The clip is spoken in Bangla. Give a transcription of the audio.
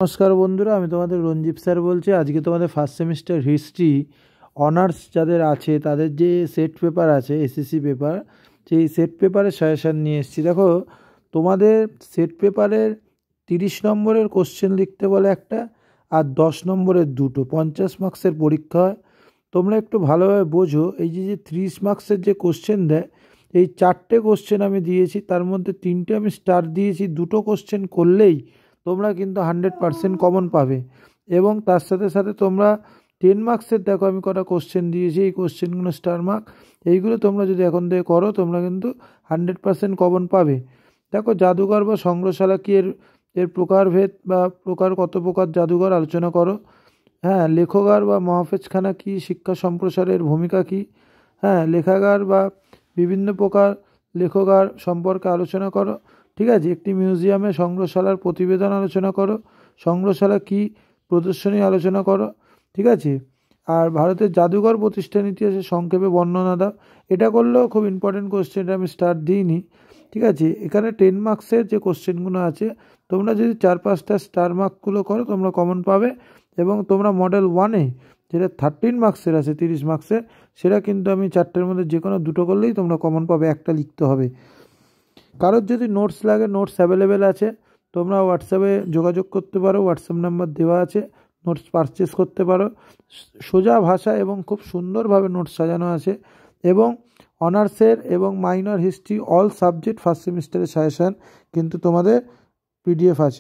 নমস্কার বন্ধুরা, আমি তোমাদের রঞ্জিত স্যার বলছি। আজকে তোমাদের ফার্স্ট সেমিস্টার হিস্ট্রি অনার্স যাদের আছে তাদের যে সেট পেপার আছে, এসএসসি পেপার, সেই সেট পেপারের সাজেশান নিয়ে এসেছি। দেখো, তোমাদের সেট পেপারের 30 নম্বরের কোশ্চেন লিখতে বলে একটা, আর 10 নম্বরের দুটো, 50 মার্কসের পরীক্ষা হয়। তোমরা একটু ভালোভাবে বোঝো, এই যে 30 মার্কসের যে কোশ্চেন দেয়, এই 4টে কোশ্চেন আমি দিয়েছি, তার মধ্যে 3টে আমি স্টার দিয়েছি। দুটো কোশ্চেন করলেই তোমরা কিন্তু 100% কমন পাবে। এবং তার সাথে সাথে তোমরা 10 মার্কসের দেখো আমি কটা কোশ্চেন দিয়েছি, এই কোশ্চেনগুলো স্টার মার্ক। এইগুলো তোমরা যদি এখন থেকে করো তোমরা কিন্তু 100% কমন পাবে। দেখো, জাদুঘর বা সংগ্রহশালা কি, এর প্রকারভেদ বা কত প্রকার জাদুঘর আলোচনা করো। হ্যাঁ, লেখগার বা মহাফেজখানা কি, শিক্ষা সম্প্রসারের ভূমিকা কি। হ্যাঁ, লেখাগার বা বিভিন্ন প্রকার লেখগার সম্পর্কে আলোচনা করো। ঠিক আছে, একটি মিউজিয়ামে সংগ্রহশালার প্রতিবেদন আলোচনা করো। সংগ্রহশালা কি, প্রদর্শনী আলোচনা করো। ঠিক আছে, আর ভারতের জাদুঘর প্রতিষ্ঠান ইতিহাসে সংক্ষেপে বর্ণনা দাও। এটা করলেও খুব ইম্পর্টেন্ট কোশ্চেন, এটা আমি স্টার দিইনি। ঠিক আছে, এখানে 10 মার্কসের যে কোশ্চেনগুলো আছে, তোমরা যদি 4-5টা স্টার মার্কগুলো করো তোমরা কমন পাবে। এবং তোমরা মডেল 1-এ যেটা 13 মার্কসের আছে, 30 মার্কসের, সেটা কিন্তু আমি 4টের মধ্যে যে কোনো দুটো করলেই তোমরা কমন পাবে, একটা লিখতে হবে। কারোর যদি নোটস লাগে, নোটস অ্যাভেলেবেল আছে, তোমরা হোয়াটসঅ্যাপে যোগাযোগ করতে পারো, হোয়াটসঅ্যাপ নাম্বার দেওয়া আছে, নোটস পারচেস করতে পারো। সোজা ভাষা এবং খুব সুন্দরভাবে নোটস সাজানো আছে। এবং অনার্সের এবং minor history all subject first সেমিস্টারের সাজেশান কিন্তু তোমাদের পিডিএফ আছে।